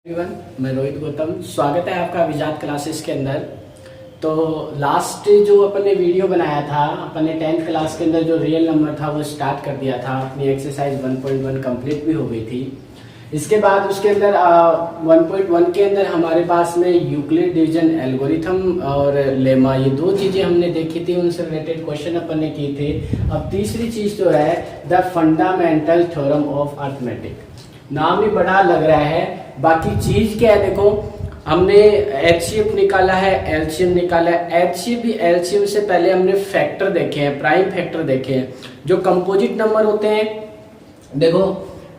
Everyone, मैं रोहित गौतम। स्वागत है आपका अभिजात क्लासेस के अंदर। तो लास्ट जो अपन ने वीडियो बनाया था, अपन ने 10th क्लास के अंदर जो रियल नंबर था वो स्टार्ट कर दिया था। अपनी एक्सरसाइज 1.1 कंप्लीट भी हो गई थी। इसके बाद उसके अंदर 1.1 के अंदर हमारे पास में यूक्लिड डिवीजन एल्गोरिथम और लेमा, ये दो चीजें हमने देखी थी, उनसे रिलेटेड क्वेश्चन अपन ने किए थे। अब तीसरी चीज जो है the fundamental theorem of arithmetic. नाम ही बड़ा लग रहा है, बाकी चीज क्या है देखो, हमने एचसीएफ निकाला है, एलसीएम निकाला है। एचसीएफ भी एलसीएम से पहले हमने फैक्टर देखे हैं, प्राइम फैक्टर देखे हैं। जो कंपोजिट नंबर होते हैं, देखो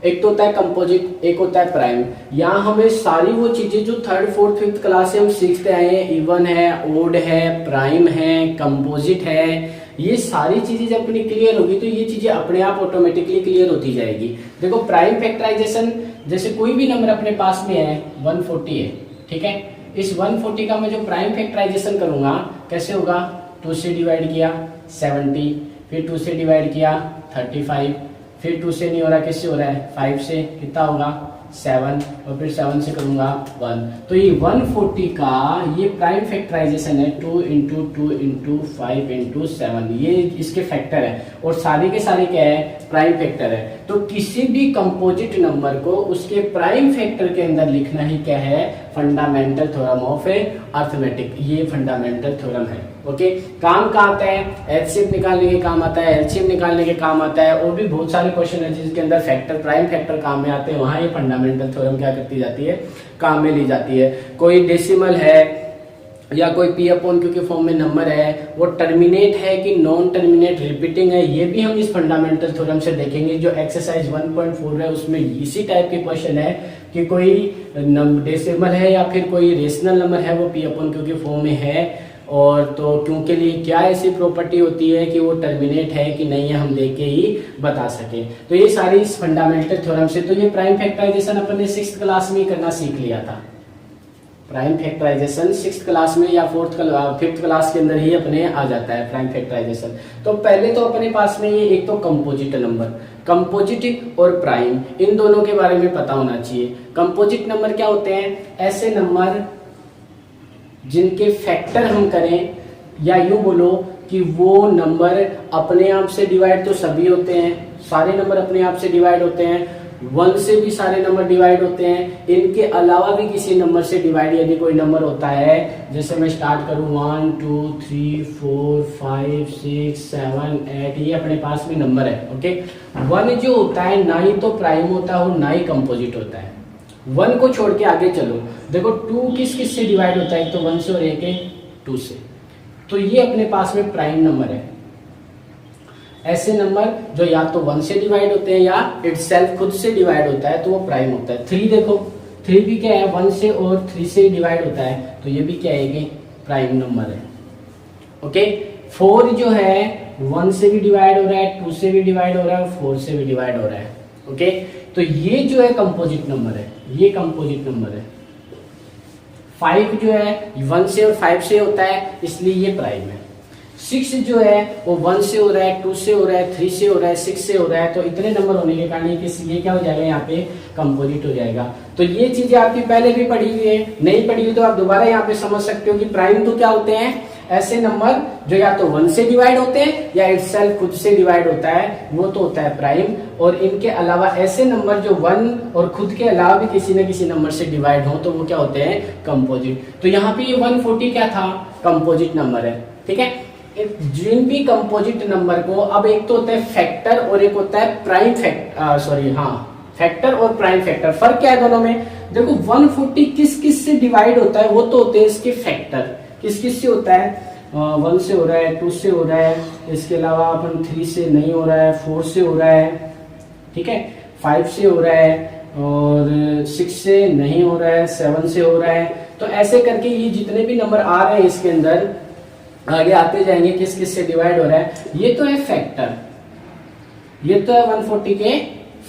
एक तो होता है कंपोजिट, एक होता है प्राइम। यहाँ हमें सारी वो चीजें जो 3rd, 4th, 5th क्लास से हम सीखते आए हैं, इवन है, ओड है, प्राइम है, कंपोजिट है, ये सारी चीजें जब अपनी क्लियर होगी तो ये चीजें अपने आप ऑटोमेटिकली क्लियर होती जाएगी। देखो प्राइम फैक्टराइजेशन, जैसे कोई भी नंबर अपने पास में है 140 है, ठीक है। इस 140 का मैं जो प्राइम फैक्टराइजेशन करूंगा कैसे होगा, 2 से डिवाइड किया 70, फिर 2 से डिवाइड किया 35, फिर 2 से नहीं हो रहा, किससे हो रहा है 5 से, कितना होगा 7, और फिर 7 से करूंगा 1। तो ये 140 का ये प्राइम फैक्टराइजेशन है, 2 इंटू 2 इंटू 5 इंटू 7, ये इसके फैक्टर है। और सारे के सारे क्या है, प्राइम फैक्टर है। तो किसी भी कंपोजिट नंबर को उसके प्राइम फैक्टर के अंदर लिखना ही क्या है, फंडामेंटल थ्योरम ऑफ अर्थमेटिक। ये फंडामेंटल थ्योरम है। ओके, काम कहाँ आता है, एचसीएफ निकालने के काम आता है, एलसीएम निकालने के काम आता है, और भी बहुत सारे क्वेश्चन है जिसके अंदर फैक्टर, प्राइम फैक्टर काम में आते हैं। वहां ये फंडामेंटल थ्योरम क्या करती जाती है, काम में ली जाती है। कोई डेसिमल है या कोई पी अपॉन क्यू के फॉर्म में नंबर है, वो टर्मिनेट है कि नॉन टर्मिनेट रिपीटिंग है, ये भी हम इस फंडामेंटल थ्योरम से देखेंगे। जो एक्सरसाइज 1.4 है उसमें इसी टाइप के क्वेश्चन है कि कोई डेसिमल है या फिर कोई रेशनल नंबर है, वो पी अपॉन क्यू के फॉर्म में है, और तो क्यों के लिए क्या ऐसी प्रॉपर्टी होती है कि वो टर्मिनेट है कि नहीं है, हम देख के ही बता सके। तो ये सारी इस फंडामेंटल थ्योरम से। तो ये प्राइम फैक्टराइजेशन अपन ने 6th क्लास में करना सीख लिया था। प्राइम फैक्टराइजेशन 6th क्लास में या 5th क्लास के अंदर ही अपने आ जाता है प्राइम फैक्टराइजेशन। तो पहले तो अपने पास में ये एक तो कंपोजिट नंबर, कंपोजिट और प्राइम, इन दोनों के बारे में पता होना चाहिए। कंपोजिट नंबर क्या होते हैं, ऐसे नंबर जिनके फैक्टर हम करें, या यूं बोलो कि वो नंबर अपने आप से डिवाइड तो सभी होते हैं, सारे नंबर अपने आप से डिवाइड होते हैं, 1 से भी सारे नंबर डिवाइड होते हैं, इनके अलावा भी किसी नंबर से डिवाइड यदि कोई नंबर होता है, जैसे मैं स्टार्ट करूं 1 2 3 4 5 6 7 8, ये अपने पास में नंबर है। ओके, 1 जो होता है ना ही तो प्राइम होता है और ना ही कंपोजिट होता है। 1 को छोड़ के आगे चलो, देखो 2 किस किस से डिवाइड होता है, एक तो 1 से और एक है 2 से, तो ये अपने पास में प्राइम नंबर है। ऐसे नंबर जो या तो 1 से डिवाइड होते हैं या इटसेल्फ खुद से डिवाइड होता है, तो वो प्राइम होता है। 3 देखो, 3 भी क्या है, 1 से और 3 से डिवाइड होता है, तो ये भी क्या है कि प्राइम नंबर है। ओके, 4 जो है 1 से भी डिवाइड हो रहा है, 2 से भी डिवाइड हो रहा है, 4 से भी डिवाइड हो रहा है। ओके, तो ये जो है कंपोजिट नंबर है, ये कंपोजिट नंबर है। 5 जो है 1 से और 5 से होता है, इसलिए ये प्राइम है। 6 जो है वो 1 से हो रहा है, 2 से हो रहा है, 3 से हो रहा है, 6 से हो रहा है, तो इतने नंबर होने के कारण ये क्या हो जाएगा, यहाँ पे कंपोजिट हो जाएगा। तो ये चीजें आपकी पहले भी पढ़ी हुई है, नहीं पढ़ी हुई तो आप दोबारा यहाँ पे समझ सकते हो कि प्राइम तो क्या होते हैं, ऐसे नंबर जो या तो 1 से डिवाइड होते हैं या इटसेल्फ खुद से डिवाइड होता है, वो तो होता है प्राइम। और इनके अलावा ऐसे नंबर जो 1 और खुद के अलावा भी किसी न किसी नंबर से डिवाइड हो, तो वो क्या होते हैं, कंपोजिट। तो यहाँ पे ये 140 क्या था, कंपोजिट नंबर है। ठीक है, जिन भी कंपोजिट नंबर को, अब एक तो होता है फैक्टर और एक होता है प्राइम फैक्टर और प्राइम फैक्टर। फर्क क्या है दोनों में, देखो 140 किस किस से डिवाइड होता है, वो तो होते हैं इसके फैक्टर। किस किस से होता है, 1 से हो रहा है, 2 से हो रहा है, इसके अलावा अपन 3 से नहीं हो रहा है, 4 से हो रहा है, ठीक है, 5 से हो रहा है, और 6 से नहीं हो रहा है, 7 से हो रहा है। तो ऐसे करके ये जितने भी नंबर आ रहे हैं इसके अंदर आगे आते जाएंगे, किस किस से डिवाइड हो रहा है। ये तो है फैक्टर, ये तो है 140 के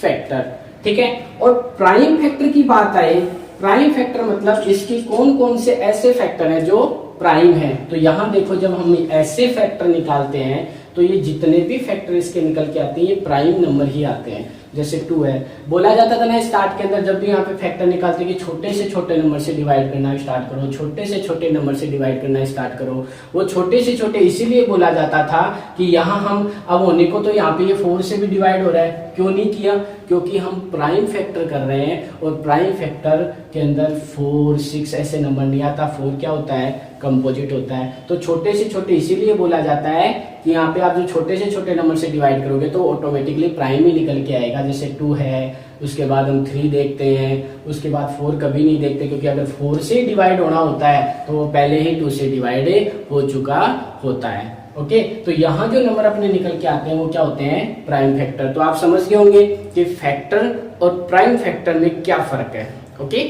फैक्टर। ठीक है, और प्राइम फैक्टर की बात आए, प्राइम फैक्टर मतलब इसकी कौन कौन से ऐसे फैक्टर हैं जो प्राइम है। तो यहां देखो, जब हम ऐसे फैक्टर निकालते हैं तो ये जितने भी फैक्टर इसके निकल के आते हैं ये प्राइम नंबर ही आते हैं। जैसे 2 है, बोला जाता था ना स्टार्ट के अंदर जब भी यहाँ पे फैक्टर निकालते कि छोटे से छोटे नंबर से डिवाइड करना स्टार्ट करो, छोटे से छोटे नंबर से डिवाइड करना स्टार्ट करो। वो छोटे से छोटे इसीलिए बोला जाता था कि यहाँ हम अब होने को तो यहाँ पे ये 4 से भी डिवाइड हो रहा है, क्यों नहीं किया, क्योंकि हम प्राइम फैक्टर कर रहे हैं और प्राइम फैक्टर के अंदर 4, 6 ऐसे नंबर नहीं आता। 4 क्या होता है, कंपोजिट होता है। तो छोटे से छोटे इसीलिए बोला जाता है कि यहाँ पे आप जो छोटे से छोटे नंबर से डिवाइड करोगे तो ऑटोमेटिकली प्राइम ही निकल के आएगा। जैसे 2 है, उसके बाद हम 3 देखते हैं, उसके बाद 4 कभी नहीं देखते, क्योंकि अगर 4 से डिवाइड होना होता है तो वो पहले ही 2 से डिवाइड हो चुका होता है। ओके, तो यहाँ जो नंबर अपने निकल के आते हैं वो क्या होते हैं, प्राइम फैक्टर। तो आप समझ गए होंगे कि फैक्टर और प्राइम फैक्टर में क्या फर्क है। ओके,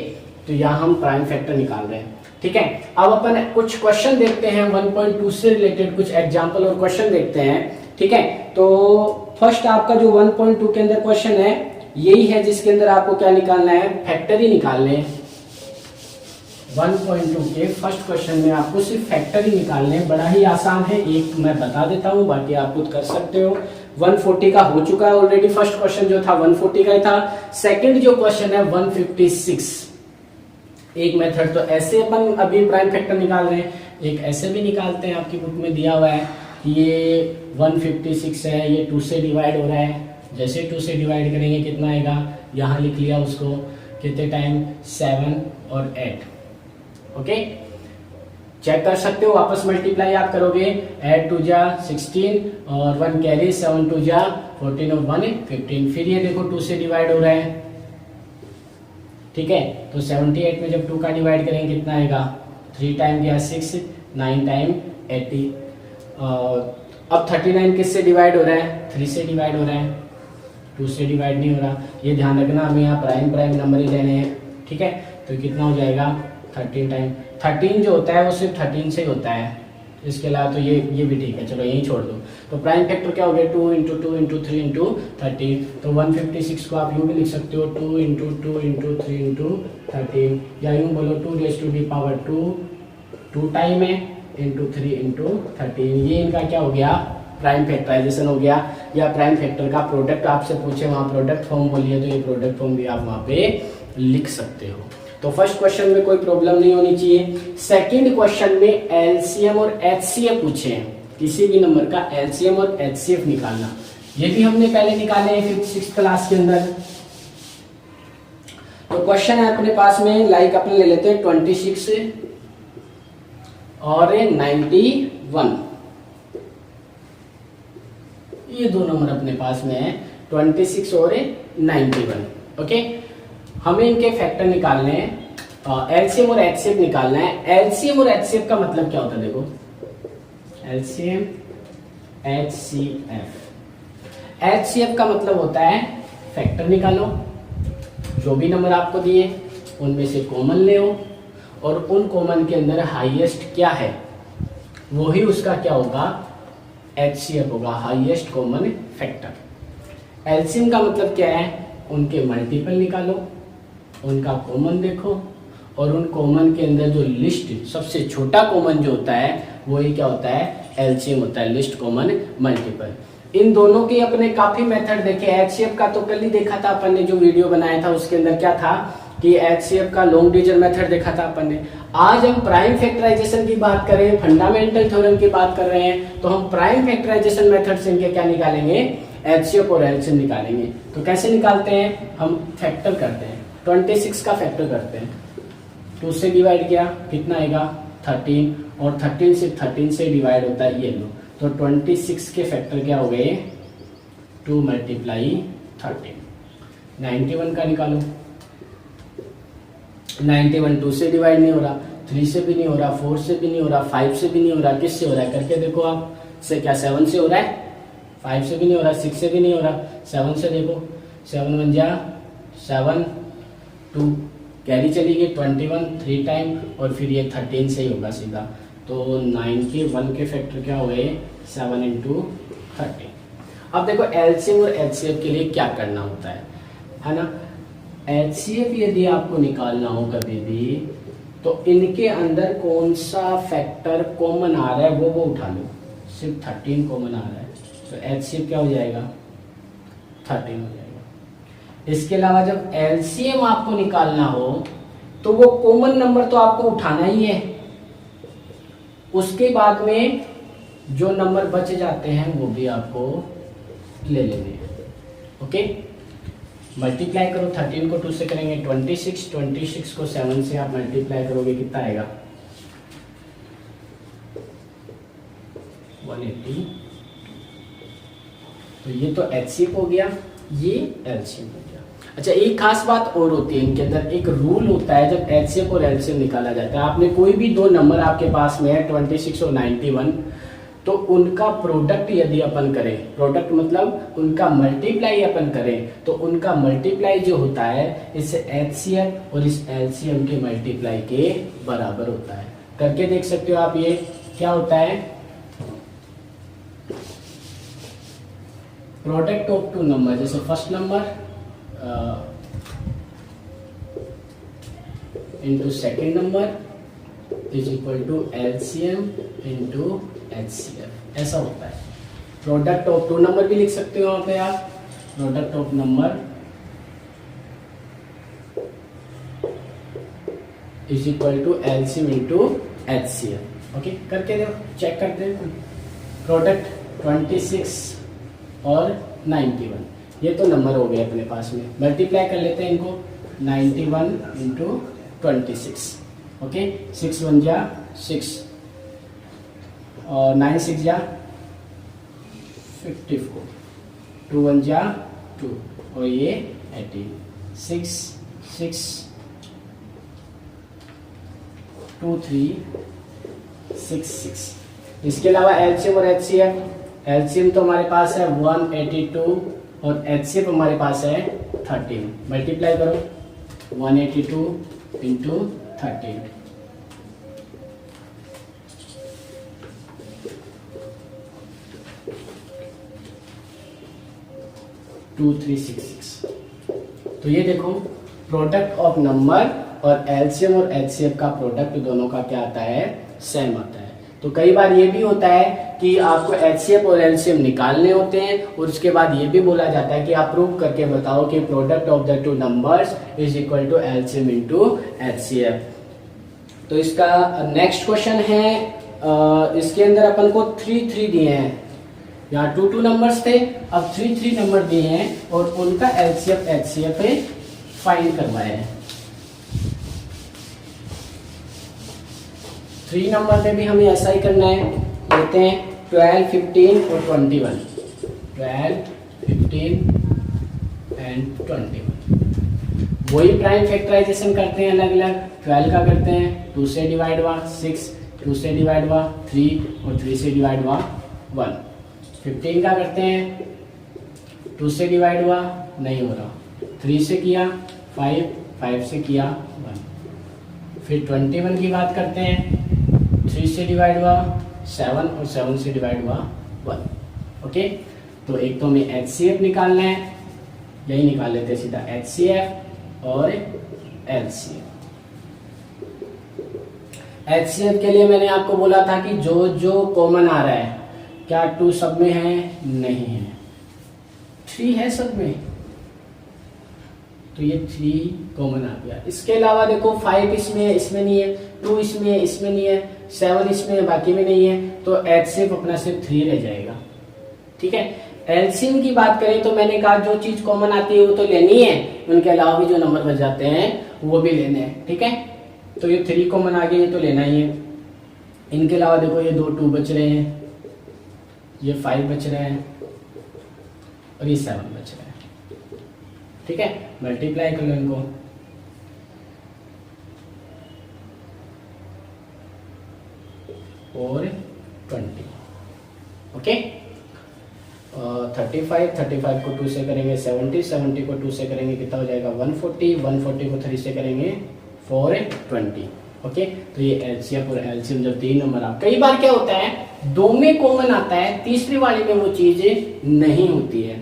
तो यहाँ हम प्राइम फैक्टर निकाल रहे हैं। ठीक है, अब अपन कुछ क्वेश्चन देखते हैं 1.2 से रिलेटेड, कुछ एग्जाम्पल और क्वेश्चन देखते हैं। ठीक है, तो फर्स्ट आपका जो 1.2 के अंदर क्वेश्चन है यही है, जिसके अंदर आपको क्या निकालना है, फैक्टर ही निकालने हैं। 1.2 के फर्स्ट क्वेश्चन में आपको सिर्फ फैक्टर ही निकालने हैं, बड़ा ही आसान है। एक मैं बता देता हूं, बाकी आप खुद कर सकते हो। 140 का हो चुका है ऑलरेडी, फर्स्ट क्वेश्चन जो था 140 का ही था। सेकंड जो क्वेश्चन है 156, एक मेथड तो ऐसे अपन अभी प्राइम फैक्टर निकाल रहे हैं, एक ऐसे भी निकालते हैं, आपकी बुक में दिया हुआ है। ये 156 है, ये 2 से डिवाइड हो रहा है, जैसे 2 से डिवाइड करेंगे कितना आएगा, यहाँ लिख लिया उसको, कितने टाइम, 7 और 8। ओके, चेक कर सकते हो, वापस मल्टीप्लाई आप करोगे, 8 2 जा 16 और 1 कैरी, 7 2 जा 14 और 1 15। फिर ये देखो 2 से डिवाइड हो रहा है। ठीक है, तो 78 में जब 2 का डिवाइड करेंगे कितना आएगा, 3 टाइम गया 6, 9 टाइम 80। अब 39 किससे डिवाइड हो रहा है, 3 से डिवाइड हो रहा है, 2 से डिवाइड नहीं हो रहा। ये ध्यान रखना, हमें यहाँ प्राइम नंबर ही लेने हैं। ठीक है, तो कितना हो जाएगा, 13 टाइम। 13 जो होता है वो सिर्फ 13 से ही होता है, इसके अलावा तो ये भी ठीक है, चलो यही छोड़ दो। तो प्राइम फैक्टर क्या हो गया, 2 इंटू 2 इंटू 3 इंटू 13। तो 156 को आप यूँ भी लिख सकते हो, 2 इंटू 2 इंटू 3 इंटू 13, या यूँ बोलो 2 raise to the power 2 time है इंटू 3 इंटू 13। ये इनका क्या हो गया, प्राइम फैक्टराइजेशन हो गया। या प्राइम फैक्टर का प्रोडक्ट आपसे पूछे, वहाँ प्रोडक्ट फॉर्म बोलिए तो ये प्रोडक्ट फॉर्म भी आप वहाँ पे लिख सकते हो। तो फर्स्ट क्वेश्चन में कोई प्रॉब्लम नहीं होनी चाहिए। सेकंड क्वेश्चन में एलसीएम और एचसीएफ पूछे हैं, किसी भी नंबर का एलसीएम और एचसीएफ निकालना। ये भी हमने पहले निकाले हैं 5th 6th क्लास के अंदर। तो क्वेश्चन है अपने पास में, लाइक अपन ले लेते हैं 26 और 91। ये दो नंबर अपने पास में है, 26 और 91। ओके, हमें इनके फैक्टर निकालने हैं, एलसीएम और एचसीएफ निकालना है। एलसीएम और एचसीएफ का मतलब क्या होता है, देखो, एलसीएम एचसीएफ। एचसीएफ का मतलब होता है फैक्टर निकालो, जो भी नंबर आपको दिए उनमें से कॉमन ले और उन कॉमन के अंदर हाईएस्ट क्या है वही उसका क्या होगा, एचसीएफ होगा, हाईएस्ट कॉमन फैक्टर। एलसीएम का मतलब क्या है, उनके मल्टीपल निकालो, उनका कॉमन देखो और उन कॉमन के अंदर जो लिस्ट सबसे छोटा कॉमन जो होता है वही क्या होता है, एलसीएम होता है, लिस्ट कॉमन मल्टीपल। इन दोनों के अपने काफी मेथड देखे। एचसीएफ का तो कल ही देखा था अपन ने, जो वीडियो बनाया था उसके अंदर क्या था कि एचसीएफ का लॉन्ग डिवीजन मेथड देखा था अपन ने। आज हम प्राइम फैक्टराइजेशन की बात करें, फंडामेंटल थ्योरम की बात कर रहे हैं, तो हम प्राइम फैक्टराइजेशन मेथड से इनके क्या निकालेंगे, एचसीएफ और एलसीएम निकालेंगे। तो कैसे निकालते हैं, हम फैक्टर करते हैं, 26 का फैक्टर करते हैं, 2 से डिवाइड किया कितना आएगा 13, और 13 सिर्फ 13 से डिवाइड होता है, ये लो। तो 26 के फैक्टर क्या हो गए, 2 मल्टीप्लाई 13। 91 का निकालो, 91 2 से डिवाइड नहीं हो रहा, 3 से भी नहीं हो रहा, 4 से भी नहीं हो रहा, 5 से भी नहीं हो रहा, किस से हो रहा है करके देखो आप, से क्या 7 से हो रहा है, 5 से भी नहीं हो रहा, 6 से भी नहीं हो रहा, 7 से देखो, 7 1 जा 7, 2 कैरी चली गई 21 3 टाइम, और फिर ये 13 से ही होगा सीधा। तो 91 के फैक्टर क्या हो गए, 7 इंटू 13। अब देखो एलसीएम और एचसीएफ के लिए क्या करना होता है ना। एचसीएफ यदि आपको निकालना हो कभी भी, तो इनके अंदर कौन सा फैक्टर कॉमन आ रहा है वो उठा लो। सिर्फ 13 कॉमन आ रहा है, तो एचसीएफ क्या हो जाएगा, 13 हो जाएगा। इसके अलावा जब एलसीएम आपको निकालना हो तो वो कॉमन नंबर तो आपको उठाना ही है, उसके बाद में जो नंबर बच जाते हैं वो भी आपको ले लेने हैं। ओके, मल्टीप्लाई करो, 13 को 2 से करेंगे 26, 26 को 7 से आप मल्टीप्लाई करोगे कितना आएगा 180। तो ये तो एचसीएफ हो गया, ये एलसीएम हो गया। अच्छा, एक खास बात और होती है इनके अंदर, एक रूल होता है जब एचसीएफ और एलसीएम निकाला जाता है। आपने कोई भी दो नंबर आपके पास में है 26 और 91, तो उनका प्रोडक्ट यदि अपन करें, प्रोडक्ट मतलब उनका मल्टीप्लाई अपन करें, तो उनका मल्टीप्लाई जो होता है इस एचसीएफ और इस एलसीएम के मल्टीप्लाई के बराबर होता है। करके देख सकते हो आप, ये क्या होता है, प्रोडक्ट ऑफ टू नंबर, जैसे first number into second number is equal to LCM into HCF, ऐसा होता है। प्रोडक्ट ऑफ टू नंबर भी लिख सकते हो वहां पे आप, product of number is equal to LCM into HCF. Okay, करके देखो, चेक करते हैं। प्रोडक्ट 26 और 91, ये तो नंबर हो गए अपने पास में, मल्टीप्लाई कर लेते हैं इनको, 91 इंटू 26। ओके, 6 1 जा 6 और 9 6 जा 54, 2 1 जा 2 और ये 18, 6 6 2 3 6 6। इसके अलावा एलसीएम और एचसीएफ, एलसीएम तो हमारे पास है 182 और एचसीएफ हमारे पास है 13। मल्टीप्लाई करो, 182 इंटू 13, 2366। तो ये देखो, प्रोडक्ट ऑफ नंबर और एलसीएम और एचसीएफ का प्रोडक्ट दोनों का क्या आता है, सेम आता है। तो कई बार ये भी होता है कि आपको एचसीएफ और एलसीएम निकालने होते हैं और उसके बाद ये भी बोला जाता है कि आप प्रूव करके बताओ कि product of the two numbers is equal to LCM into HCF. तो इसका नेक्स्ट क्वेश्चन है, इसके अंदर अपन को 3 3 दिए हैं, यहाँ 2 2 नंबर्स थे, अब 3 3 नंबर दिए हैं और उनका एलसीएफ एचसीएफ फाइंड करवाया है। 3 नंबर में भी हमें ऐसा ही करना है, लेते हैं 12 15 और 21, 12 15 एंड 21। वही प्राइम फैक्टराइजेशन करते हैं अलग अलग। 12 का करते हैं 2 से डिवाइड हुआ 6, 2 से डिवाइड हुआ 3 और 3 से डिवाइड हुआ 1। 15 का करते हैं 2 से डिवाइड हुआ, नहीं हो रहा, 3 से किया 5, 5 से किया 1। फिर 21 की बात करते हैं, 3 से डिवाइड हुआ 7 और 7 से डिवाइड हुआ 1। ओके, तो एक तो हमें एचसीएफ निकालना है, यही निकाल लेते हैं सीधा, एचसीएफ और एलसीएफ। एचसीएफ के लिए मैंने आपको बोला था कि जो जो कॉमन आ रहा है, क्या 2 सब में है, नहीं है, 3 है सब में, तो ये 3 कॉमन आ गया। इसके अलावा देखो 5 इसमें है, इसमें नहीं है, 2 इसमें है, इसमें नहीं है, 7 इसमें है, बाकी में नहीं है, तो एचसीएफ अपना सिर्फ 3 रह जाएगा। ठीक है, एलसीएम की बात करें तो मैंने कहा जो चीज कॉमन आती है वो तो लेनी है, उनके अलावा भी जो नंबर बच जाते हैं वो भी लेने हैं। ठीक है, तो ये 3 कॉमन आ गए, ये तो लेना ही है। इनके अलावा देखो ये 2 बच रहे हैं, ये 5 बच रहे हैं और ये 7 बच रहे हैं। ठीक है, मल्टीप्लाई कर लो इनको, और 20। ओके, 35 को 2 से करेंगे 70 को 2 से करेंगे कितना हो जाएगा 140 को 3 से करेंगे 420। ओके, तो ये एलसीएफ और एलसीएम जब 3 नंबर आ, कई बार क्या होता है 2 में कॉमन आता है, तीसरी वाले में वो चीज नहीं होती है।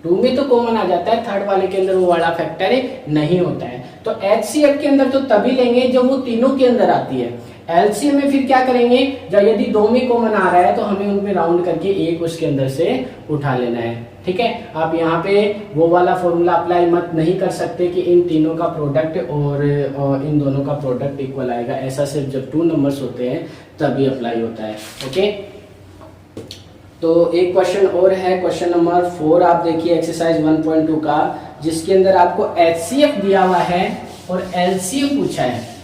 2 में तो कॉमन आ जाता है, थर्ड वाले के अंदर वो वाला फैक्टर नहीं होता है। तो एचसीएफ के अंदर तो तभी लेंगे जब वो तीनों के अंदर आती है। एलसीएम में फिर क्या करेंगे, जब यदि दो में कॉमन आ रहा है तो हमें उनमें राउंड करके एक उसके अंदर से उठा लेना है। ठीक है, आप यहाँ पे वो वाला फॉर्मूला अप्लाई मत नहीं कर सकते कि इन तीनों का प्रोडक्ट और इन दोनों का प्रोडक्ट इक्वल आएगा, ऐसा सिर्फ जब 2 नंबर्स होते हैं तभी अप्लाई होता है। ओके, तो एक क्वेश्चन और है, क्वेश्चन नंबर 4 आप देखिए एक्सरसाइज 1.2 का, जिसके अंदर आपको एचसीएफ दिया हुआ है और एलसीएम पूछा है।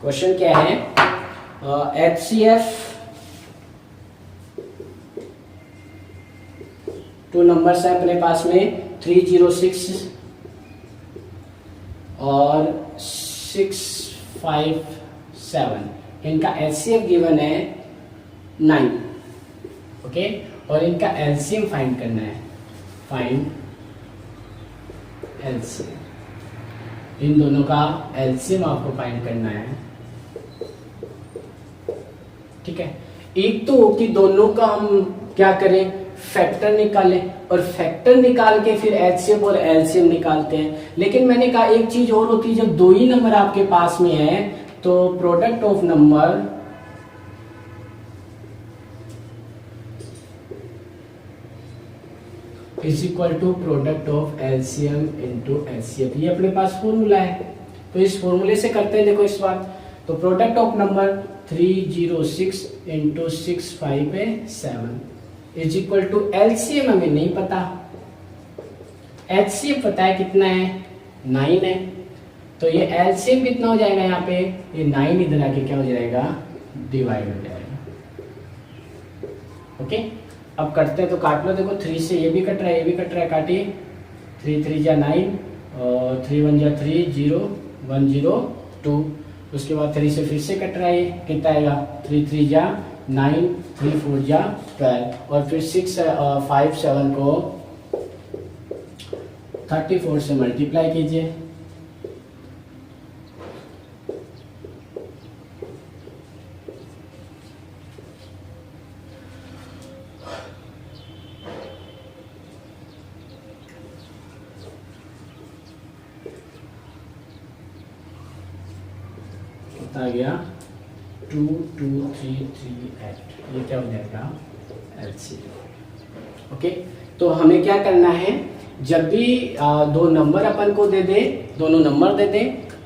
क्वेश्चन क्या है, एचसीएफ 2 नंबर्स है अपने पास में 306 और 657, इनका एचसीएफ गिवन है 9। ओके, और इनका एलसीएम फाइंड करना है, फाइंड एलसीएम, इन दोनों का एलसीएम आपको फाइंड करना है। ठीक है, एक तो कि दोनों का हम क्या करें, फैक्टर निकालें, और फैक्टर निकाल के फिर एचसीएफ और एलसीएम निकालते हैं। लेकिन मैंने कहा एक चीज और होती है, जब 2 ही नंबर आपके पास में है तो product of number is equal to product of LCM into HCF, ये अपने पास फॉर्मूला है। तो इस फॉर्मूले से करते हैं, देखो इस बात, तो product of number 306 into 657 is equal to LCM हमें नहीं पता, एचसीएफ पता है कितना है, 9 है। तो ये एलसीएम कितना हो जाएगा, यहाँ पे ये 9 इधर आके क्या हो जाएगा, डिवाइड हो जाएगा। ओके, अब करते हैं तो काट लो, देखो 3 से ये भी कट रहा है, ये भी कट रहा है, काटिए, 3 3 जा 9 और 3 1 जा 3 0 1 0 2, उसके बाद 3 से फिर से कट रहा है, कितना आएगा, 3 3 जा 9 3 4 जा 12, और फिर 6 5 7 को 34 से मल्टीप्लाई कीजिए, आ गया 2 2 3 3 8, ये क्या हो जाएगा, एलसीएम। ओके, तो हमें क्या करना है, जब भी 2 नंबर अपन को दे दे, दोनों नंबर दे दे,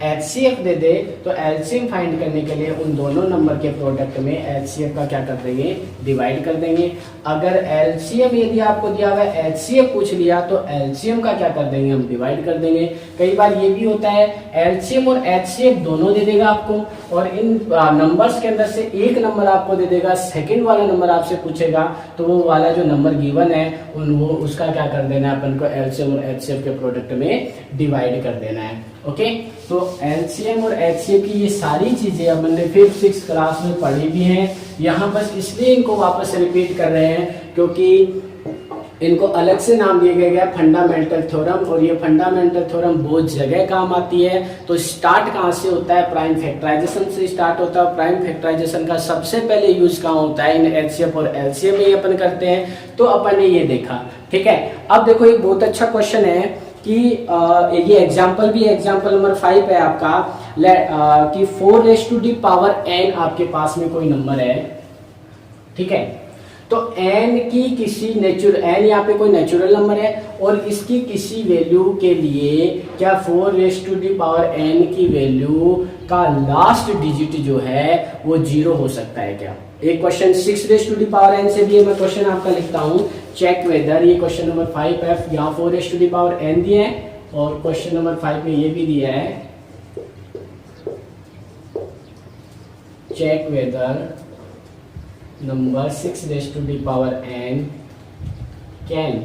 एचसीएफ दे दे, तो एलसीएम फाइंड करने के लिए उन दोनों नंबर के प्रोडक्ट में एचसीएफ का क्या कर देंगे, डिवाइड कर देंगे। अगर एलसीएम यदि आपको दिया हुआ है, एचसीएफ पूछ लिया, तो एलसीएम का क्या कर देंगे, हम डिवाइड कर देंगे। कई बार ये भी होता है एलसीएम और एचसीएफ दोनों दे देगा आपको, और इन नंबर्स के अंदर से एक नंबर आपको दे देगा, सेकंड वाला नंबर आपसे पूछेगा, तो वो वाला जो नंबर गिवन है वो उसका क्या कर देना है, अपन को एलसीएम और एचसीएफ के प्रोडक्ट में डिवाइड कर देना है। ओके, तो एलसीएम और एचसीएफ की ये सारी चीजें अपन ने 5th 6th क्लास में पढ़ी भी हैं। यहाँ बस इसलिए इनको वापस रिपीट कर रहे हैं क्योंकि इनको अलग से नाम दिए गए हैं फंडामेंटल थ्योरम, और ये फंडामेंटल थ्योरम बहुत जगह काम आती है। तो स्टार्ट कहाँ से होता है, प्राइम फैक्टराइजेशन से स्टार्ट होता है। प्राइम फैक्टराइजेशन का सबसे पहले यूज कहाँ होता है, इन एचसीएफ और एलसीएम में अपन करते हैं। तो अपन ने ये देखा, ठीक है। अब देखो एक बहुत अच्छा क्वेश्चन है कि ये एग्जाम्पल भी है, एग्जाम्पल नंबर 5 है आपका, कि 4n आपके पास में कोई नंबर है, ठीक है। तो n की किसी n यहाँ पे कोई नेचुरल नंबर है, और इसकी किसी वैल्यू के लिए क्या 4n की वैल्यू का लास्ट डिजिट जो है वो 0 हो सकता है क्या। एक क्वेश्चन 6n से भी है, मैं क्वेश्चन आपका लिखता हूँ, चेक वेदर, ये क्वेश्चन नंबर 5F, यहाँ 4n दिया है, और क्वेश्चन नंबर 5 में ये भी दिया है, check whether number 6n can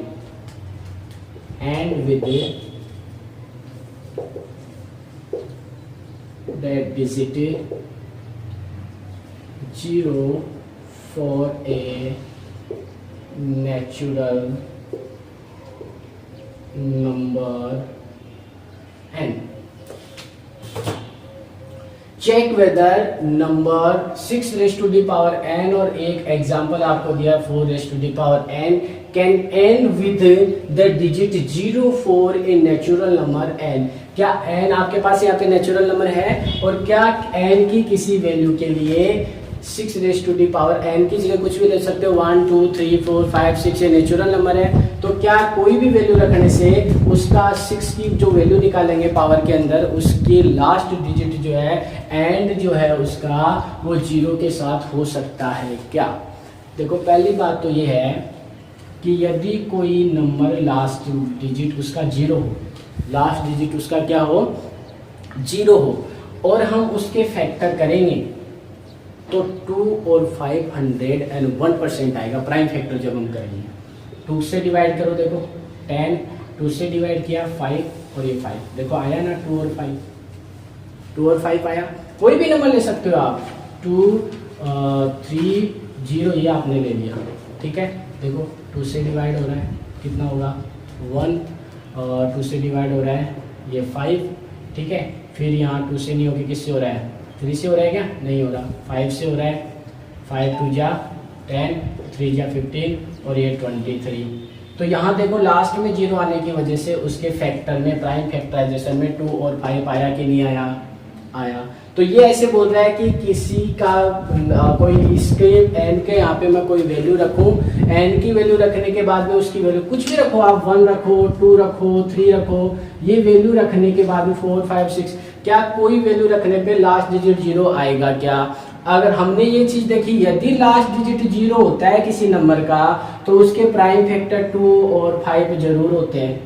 end with the digit 0 for a natural number n। Check whether number 6 raise to the power n और एक एग्जांपल आपको दिया 4 raise to the power n can end with the digit 0 4 in natural number n। क्या n आपके पास यहाँ पे natural number है और क्या n की किसी वैल्यू के लिए 6 raise to the power n की जगह कुछ भी ले सकते हो, 1 2 3 4 5 6 ये नेचुरल नंबर है, तो क्या कोई भी वैल्यू रखने से उसका 6 की जो वैल्यू निकालेंगे पावर के अंदर उसकी लास्ट डिजिट जो है एंड जो है उसका वो 0 के साथ हो सकता है क्या? देखो पहली बात तो ये है कि यदि कोई नंबर लास्ट डिजिट उसका 0 हो, लास्ट डिजिट उसका क्या हो 0 हो और हम उसके फैक्टर करेंगे तो 2 और 501% आएगा प्राइम फैक्टर जब हम करेंगे। 2 से डिवाइड करो, देखो 10, 2 से डिवाइड किया 5 और ये 5, देखो आया ना 2 और 5, 2 और 5 आया। कोई भी नंबर ले सकते हो आप, 2 3 0 ये आपने ले लिया, ठीक है। देखो 2 से डिवाइड हो रहा है कितना होगा 1, 2 से डिवाइड हो रहा है ये 5, ठीक है। फिर यहाँ 2 से नहीं होगी, किससे हो रहा है 3 से हो रहा है क्या? नहीं हो रहा, 5 से हो रहा है, 5 2 जा 10, 3 जा 15 और ये 23। तो यहाँ देखो लास्ट में 0 आने की वजह से उसके फैक्टर में प्राइम फैक्टराइजेशन में 2 और 5 आया कि नहीं आया? आया। तो ये ऐसे बोल रहा है कि किसी का कोई इसके n के यहाँ पे मैं कोई वैल्यू रखूं, n की वैल्यू रखने के बाद में उसकी वैल्यू कुछ भी रखो आप, 1 रखो 2 रखो 3 रखो, ये वैल्यू रखने के बाद में 4 5 6 क्या कोई वैल्यू रखने पे लास्ट डिजिट 0 आएगा क्या? अगर हमने ये चीज देखी यदि लास्ट डिजिट 0 होता है किसी नंबर का तो उसके प्राइम फैक्टर 2 और 5 जरूर होते हैं,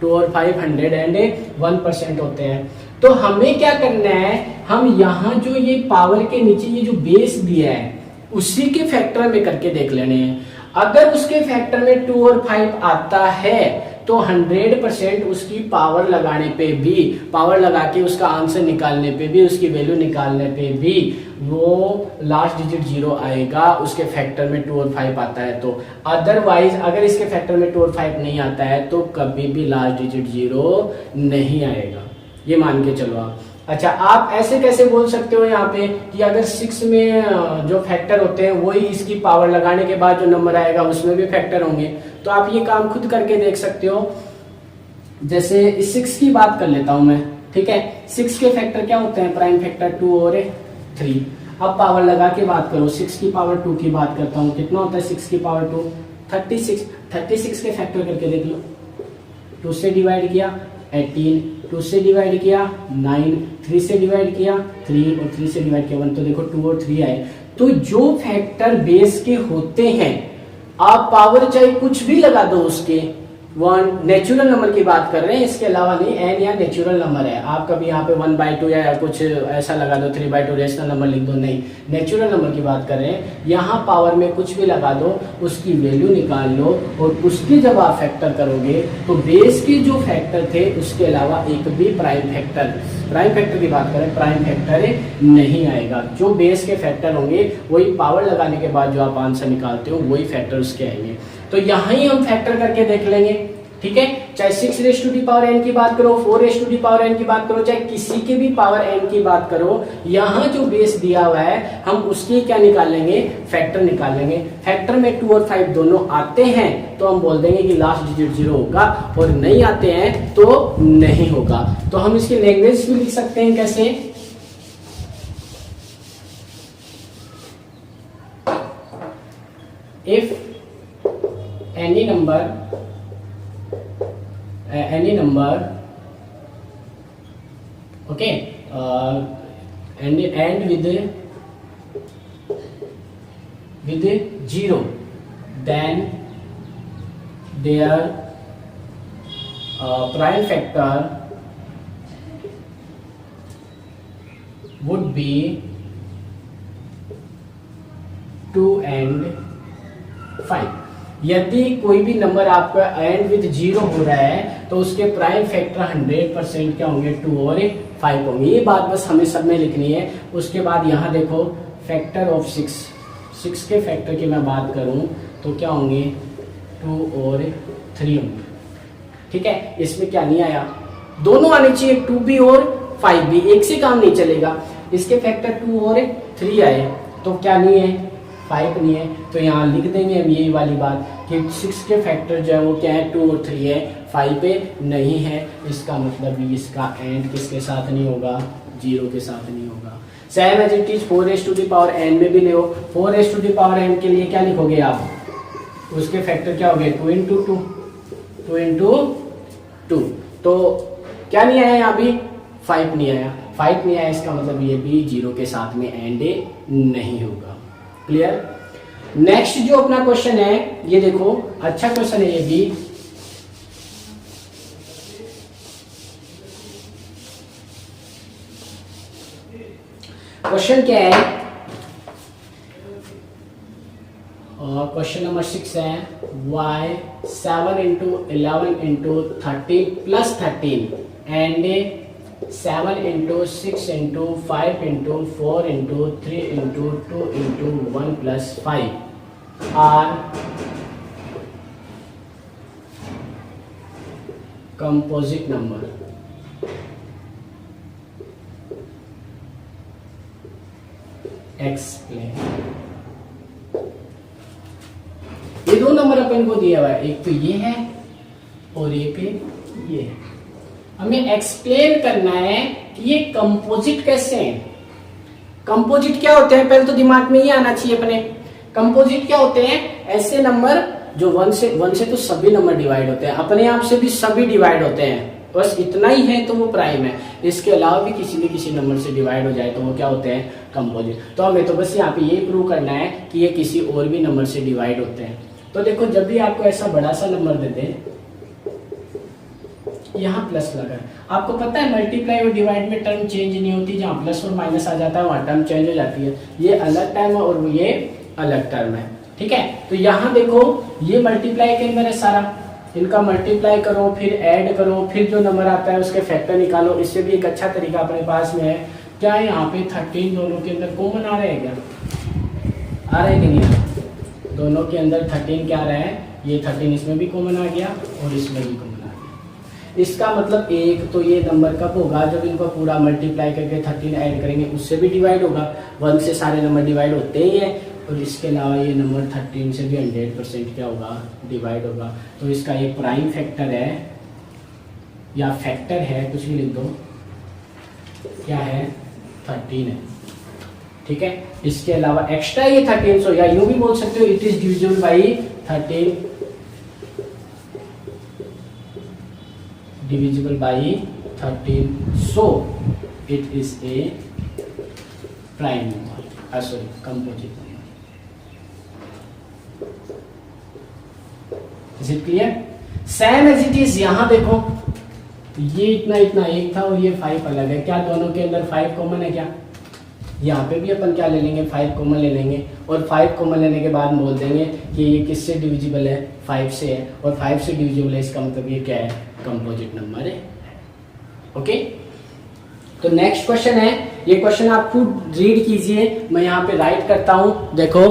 2 और 5 101% होते हैं। तो हमें क्या करना है, हम यहाँ जो ये पावर के नीचे ये जो बेस दिया है उसी के फैक्टर में करके देख लेने हैं। अगर उसके फैक्टर में 2 और 5 आता है तो 100% उसकी पावर लगाने पे भी, पावर लगा के उसका आंसर निकालने पे भी, उसकी वैल्यू निकालने पे भी वो लास्ट डिजिट 0 आएगा, उसके फैक्टर में 2 और 5 आता है तो। अदरवाइज अगर इसके फैक्टर में 2 और 5 नहीं आता है तो कभी भी लास्ट डिजिट 0 नहीं आएगा, ये मान के चलो आप। अच्छा, आप ऐसे कैसे बोल सकते हो यहाँ पे कि अगर 6 में जो फैक्टर होते हैं वही इसकी पावर लगाने के बाद जो नंबर आएगा उसमें भी फैक्टर होंगे, तो आप ये काम खुद करके देख सकते हो। जैसे 6 की बात कर लेता हूं मैं, ठीक है। 6 के फैक्टर क्या होते हैं? प्राइम फैक्टर 2 और 3। अब पावर लगा के बात करो, 6 की पावर 2 की बात करता हूँ, कितना होता है 6 की पावर 2? 36। 36 के फैक्टर करके देख लो, 2 से डिवाइड किया 18, 2 से डिवाइड किया 9, 3 से डिवाइड किया 3 और 3 से डिवाइड किया 1, तो देखो 2 और 3 आए। तो जो फैक्टर बेस के होते हैं आप पावर चाहे कुछ भी लगा दो उसके, 1 नेचुरल नंबर की बात कर रहे हैं, इसके अलावा नहीं, n या नेचुरल नंबर है, आप कभी यहाँ पे 1/2 या कुछ ऐसा लगा दो, 3/2 रेशनल नंबर लिख दो, नहीं, नेचुरल नंबर की बात कर रहे हैं। यहाँ पावर में कुछ भी लगा दो, उसकी वैल्यू निकाल लो और उसके जब आप फैक्टर करोगे तो बेस के जो फैक्टर थे उसके अलावा एक भी प्राइम फैक्टर की बात करें, प्राइम फैक्टर नहीं आएगा। जो बेस के फैक्टर होंगे वही पावर लगाने के बाद जो आप आंसर निकालते हो वही फैक्टर उसके आएंगे। तो यहाँ ही हम फैक्टर करके देख लेंगे, ठीक है। चाहे 6 raise to the power n की बात करो, 4 raise to the power n की बात करो, चाहे किसी के भी पावर n की बात करो, यहाँ जो बेस दिया हुआ है हम उसकी क्या निकाल लेंगे? फैक्टर निकाल लेंगे। फैक्टर में 2 और 5 दोनों आते हैं तो हम बोल देंगे कि लास्ट डिजिट 0 होगा, और नहीं आते हैं तो नहीं होगा। तो हम इसकी लैंग्वेज भी लिख सकते हैं, कैसे? If any number okay and with 0 then their prime factor would be 2 and 5। यदि कोई भी नंबर आपका एंड विद 0 हो रहा है तो उसके प्राइम फैक्टर 100% क्या होंगे? 2 और 5 होंगे। ये बात बस हमें सब में लिखनी है। उसके बाद यहाँ देखो फैक्टर ऑफ 6 के फैक्टर की मैं बात करूं तो क्या होंगे? 2 और 3 होंगे, ठीक है। इसमें क्या नहीं आया, दोनों आने चाहिए, 2 भी और 5 भी, एक से काम नहीं चलेगा। इसके फैक्टर 2 और 3 आए, तो क्या नहीं है, 5 नहीं है। तो यहाँ लिख देंगे हम यही वाली बात कि 6 के फैक्टर जो है वो क्या है, 2 और 3 है, 5 पे नहीं है। इसका मतलब इसका एंड किसके साथ नहीं होगा, 0 के साथ नहीं होगा। Same as it is 4n में भी ले 4n के लिए क्या लिखोगे आप, उसके फैक्टर क्या हो गए, 2 इंटू 2, तो क्या नहीं आया यहाँ भी, 5 नहीं आया, 5 नहीं आया, इसका मतलब ये भी 0 के साथ में एंड नहीं होगा। क्लियर। नेक्स्ट जो अपना क्वेश्चन है ये देखो, अच्छा क्वेश्चन है ये भी। क्वेश्चन क्या है, और क्वेश्चन नंबर 6 है, y 7 into 11 into 13 plus 13 and 7 into 6 into 5 into 4 into 3 into 2 into 1 plus 5 are composite number. Explain. ये दो नंबर अपन को दिया हुआ है, एक तो ये है और एक ये है। हमें एक्सप्लेन करना है कि ये कंपोजिट कैसे हैं। कंपोजिट क्या होते हैं, पहले तो दिमाग में ये आना चाहिए अपने। कंपोजिट क्या होते हैं, ऐसे नंबर जो 1 से तो सभी नंबर डिवाइड होते हैं, अपने आप से भी सभी डिवाइड होते हैं, बस इतना ही है तो वो प्राइम है। इसके अलावा भी किसी नंबर से डिवाइड हो जाए तो वो क्या होते हैं, कंपोजिट। तो हमें तो बस यहाँ पे ये प्रूव करना है कि ये किसी और भी नंबर से डिवाइड होते हैं। तो देखो, जब भी आपको ऐसा बड़ा सा नंबर दे दे, यहाँ प्लस लगा है, आपको पता है मल्टीप्लाई और डिवाइड में टर्म चेंज नहीं होती, जहाँ प्लस और माइनस आ जाता है वहाँ टर्म चेंज हो जाती है। ये अलग टर्म है और ये अलग टर्म है, ठीक है। तो यहाँ देखो, ये मल्टीप्लाई के अंदर है सारा, इनका मल्टीप्लाई करो, फिर ऐड करो, फिर जो नंबर आता है उसके फैक्टर निकालो। इससे भी एक अच्छा तरीका अपने पास में है, क्या है यहाँ पे 13 दोनों के अंदर कॉमन आ रहे हैं, क्या आ रहे हैं कि नहीं, दोनों के अंदर 13 क्या आ रहा है, ये 13 इसमें भी कॉमन आ गया और इसमें भी कॉमन आ गया। इसका मतलब एक तो ये नंबर कब होगा, जब इनको पूरा मल्टीप्लाई करके 13 ऐड करेंगे, उससे भी डिवाइड होगा। 1 से सारे नंबर डिवाइड होते ही हैं, और इसके अलावा ये नंबर 13 से भी 100% क्या होगा, डिवाइड होगा। तो इसका ये प्राइम फैक्टर है या फैक्टर है, कुछ भी लिख दो, क्या है, 13 है, ठीक है। इसके अलावा एक्स्ट्रा ये 13 सो, या यूं भी बोल सकते हो, it is divisible by 13, divisible by 13, so it is a prime number, sorry composite number. Is it clear. Same as it is यहाँ देखो, ये इतना एक था और ये 5 अलग है, क्या दोनों के अंदर 5 कॉमन है, क्या यहाँ पे भी अपन क्या ले लेंगे, 5 कॉमन ले लेंगे, और 5 कॉमन लेने के बाद बोल देंगे कि ये किससे डिविजिबल है, 5 से है, और 5 से डिविजिबल है, इसका मतलब ये क्या है, कंपोजिट नंबर है। ओके, तो नेक्स्ट क्वेश्चन है, ये क्वेश्चन आप खुद रीड कीजिए, मैं यहाँ पे राइट करता हूं, देखो।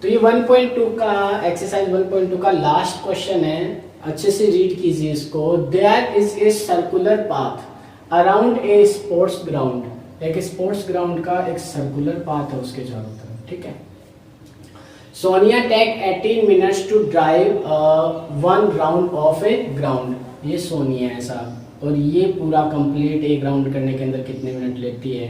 तो ये 1.2 का एक्सरसाइज 1.2 का लास्ट क्वेश्चन है, अच्छे से रीड कीजिए इसको। There is a circular path around a sports ground. एक स्पोर्ट्स ग्राउंड का एक सर्कुलर पाथ है उसके चारों तरफ, ठीक है। Sonia take 18 minutes to drive 1 round of a ground. ये सोनिया है साहब, और ये पूरा कंप्लीट एक राउंड करने के अंदर कितने मिनट लेती है,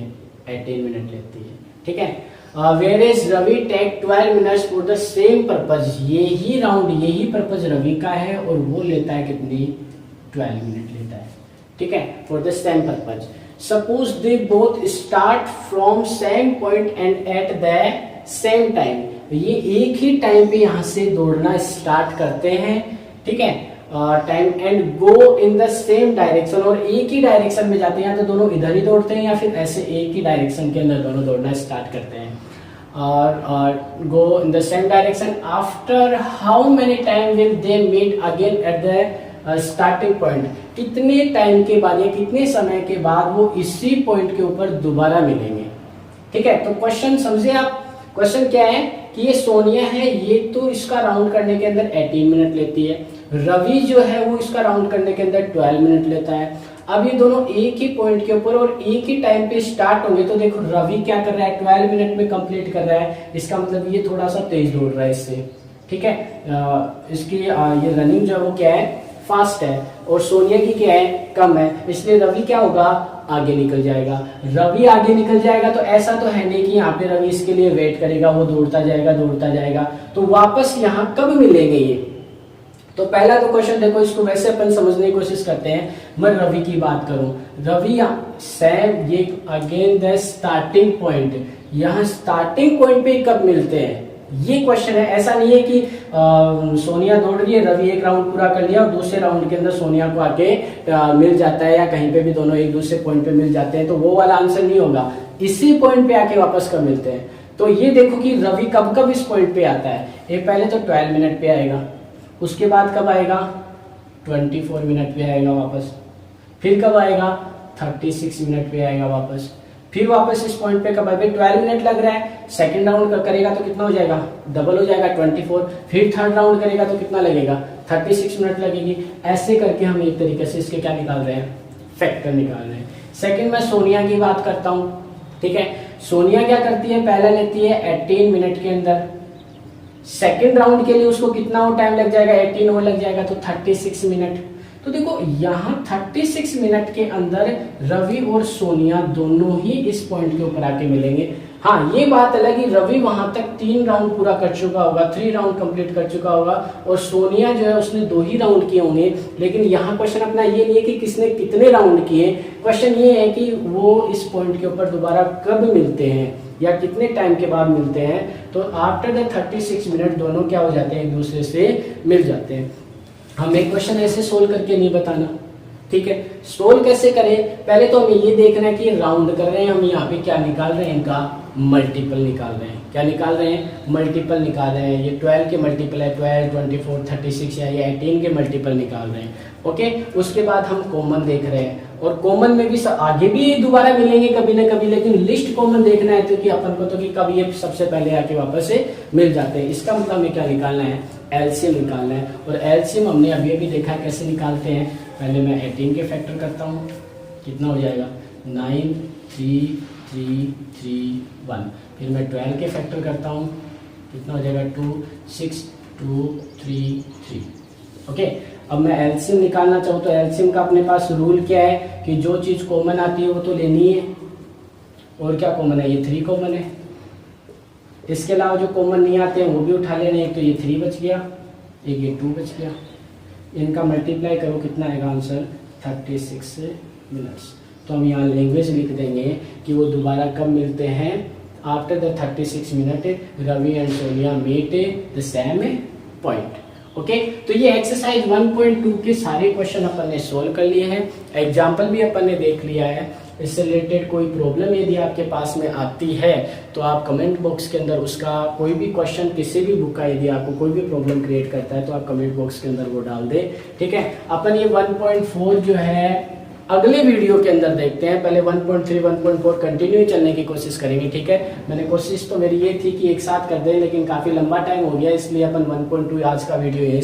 18 मिनट लेती है, ठीक है। Where is Ravi take 12 minutes for the same purpose. यही राउंड, यही पर्पज रवि का है और वो लेता है कितनी, 12 मिनट लेता है, ठीक है, for the same purpose. Suppose they both start from same point and at the same time. ये एक ही टाइम पे यहाँ से दौड़ना स्टार्ट करते हैं, ठीक है, time and go in the same direction, और एक ही डायरेक्शन में जाते हैं, तो दोनों इधर ही दौड़ते हैं या फिर ऐसे एक ही डायरेक्शन के अंदर दोनों दौड़ना स्टार्ट करते हैं, और go in the same direction. After how many time will they meet again at the starting point. कितने टाइम के बाद या कितने समय के बाद वो इसी पॉइंट के ऊपर दोबारा मिलेंगे, ठीक है। तो क्वेश्चन समझे आप, क्वेश्चन क्या है कि ये सोनिया है, ये तो इसका राउंड करने के अंदर 18 मिनट लेती है, रवि जो है वो इसका राउंड करने के अंदर 12 मिनट लेता है। अब ये दोनों एक ही पॉइंट के ऊपर और एक ही टाइम पे स्टार्ट होंगे। तो देखो रवि क्या कर रहा है, 12 मिनट में कंप्लीट कर रहा है, इसका मतलब ये थोड़ा सा तेज दौड़ रहा है इससे, ठीक है। इसकी ये रनिंग जो है वो क्या है, फास्ट है, और सोनिया की क्या है, कम है, इसलिए रवि क्या होगा, आगे निकल जाएगा। रवि आगे निकल जाएगा तो ऐसा तो है नहीं कि यहाँ पे रवि इसके लिए वेट करेगा, वो दौड़ता जाएगा, तो वापस यहाँ कब मिलेंगे ये। तो पहला तो क्वेश्चन देखो, इसको वैसे अपन समझने की कोशिश करते हैं। मैं रवि की बात करूं, रवि सैम ये अगेन द स्टार्टिंग पॉइंट, यहाँ स्टार्टिंग पॉइंट पे कब मिलते हैं, ये क्वेश्चन है। ऐसा नहीं है कि सोनिया दौड़ रही है, रवि एक राउंड पूरा कर लिया और दूसरे राउंड के अंदर सोनिया को आके मिल जाता है, या कहीं पे भी दोनों एक दूसरे पॉइंट पे मिल जाते हैं, तो वो वाला आंसर नहीं होगा। इसी पॉइंट पे आके वापस कब मिलते हैं। तो ये देखो कि रवि कब कब इस पॉइंट पे आता है। ये पहले तो 12 मिनट पे आएगा, उसके बाद कब आएगा, 24 मिनट पे आएगा वापस, फिर कब आएगा, 36 मिनट पे आएगा वापस, फिर वापस इस पॉइंट पे कब आएगा। 12 मिनट लग रहा है, सेकंड राउंड करेगा तो कितना हो जाएगा, डबल हो जाएगा 24, फिर थर्ड राउंड करेगा तो कितना लगेगा, 36 मिनट लगेगी। ऐसे करके हम एक तरीके से इसके क्या निकाल रहे हैं, फैक्टर निकाल रहे हैं। सेकंड में सोनिया की बात करता हूं, ठीक है। सोनिया क्या करती है, पहला लेती है 18 मिनट के अंदर, सेकेंड राउंड के लिए उसको कितना और टाइम लग जाएगा, 18 और लग जाएगा, तो 36 मिनट। तो देखो यहाँ 36 मिनट के अंदर रवि और सोनिया दोनों ही इस पॉइंट के ऊपर आके मिलेंगे। हाँ, ये बात अलग है, रवि वहां तक 3 राउंड पूरा कर चुका होगा, 3 राउंड कंप्लीट कर चुका होगा, और सोनिया जो है उसने 2 ही राउंड किए होंगे। लेकिन यहाँ क्वेश्चन अपना ये नहीं है कि किसने कितने राउंड किए, क्वेश्चन ये है कि वो इस पॉइंट के ऊपर दोबारा कब मिलते हैं या कितने टाइम के बाद मिलते हैं। तो आफ्टर द 36 मिनट दोनों क्या हो जाते हैं, एक दूसरे से मिल जाते हैं। हमें क्वेश्चन ऐसे सोल्व करके नहीं बताना, ठीक है। सोल्व कैसे करें, पहले तो हमें ये देखना है कि राउंड कर रहे हैं हम, यहाँ पे क्या निकाल रहे हैं, इनका मल्टीपल निकाल रहे हैं। क्या निकाल रहे हैं, मल्टीपल निकाल रहे हैं। ये 12 के मल्टीपल है, 12, 24, 36 या ये 18 के मल्टीपल निकाल रहे हैं, ओके। उसके बाद हम कॉमन देख रहे हैं, और कॉमन में भी आगे भी दोबारा मिलेंगे कभी ना कभी, लेकिन लिस्ट कॉमन देखना है तो कि अपन को तो कि कब ये सबसे पहले आके वापस से मिल जाते हैं। इसका मतलब हमें क्या निकालना है, एलसीएम निकालना है। और एलसीएम हमने अभी अभी देखा कैसे निकालते हैं। पहले मैं 18 के फैक्टर करता हूँ, कितना हो जाएगा, 9, 3, 3, 3, 1। फिर मैं 12 के फैक्टर करता हूँ, कितना हो जाएगा, 2, 6, 2, 3, 3, ओके। अब मैं एलसीएम निकालना चाहूँ तो एलसीएम का अपने पास रूल क्या है कि जो चीज़ कॉमन आती है वो तो लेनी है। और क्या कॉमन है, ये 3 कॉमन है, इसके अलावा जो कॉमन नहीं आते हैं वो भी उठा लेने। एक तो ये 3 बच गया, एक ये 2 बच गया, इनका मल्टीप्लाई करो, कितना आएगा आंसर, 36 मिनट्स। तो हम यहाँ लैंग्वेज लिख देंगे कि वो दोबारा कब मिलते हैं, after the 36 minute Ravi and Sonia meet the same point, okay. तो ये एक्सरसाइज 1.2 के सारे क्वेश्चन अपन ने सोल्व कर लिए हैं, एग्जाम्पल भी अपन ने देख लिया है। इससे रिलेटेड कोई प्रॉब्लम यदि आपके पास में आती है तो आप कमेंट बॉक्स के अंदर उसका कोई भी क्वेश्चन किसी भी बुक का यदि आपको कोई भी प्रॉब्लम क्रिएट करता है तो आप कमेंट बॉक्स के अंदर वो डाल दे, ठीक है। अपन ये 1.4 जो है अगले वीडियो के अंदर देखते हैं। पहले 1.3 1.4 कंटिन्यू चलने की कोशिश करेंगे, ठीक है। मैंने कोशिश तो मेरी ये थी कि एक साथ कर दें, लेकिन काफ़ी लंबा टाइम हो गया, इसलिए अपन 1.2 आज का वीडियो ये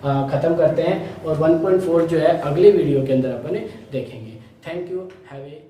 खत्म करते हैं, और 1.4 जो है अगले वीडियो के अंदर अपन देखेंगे। Thank you, have a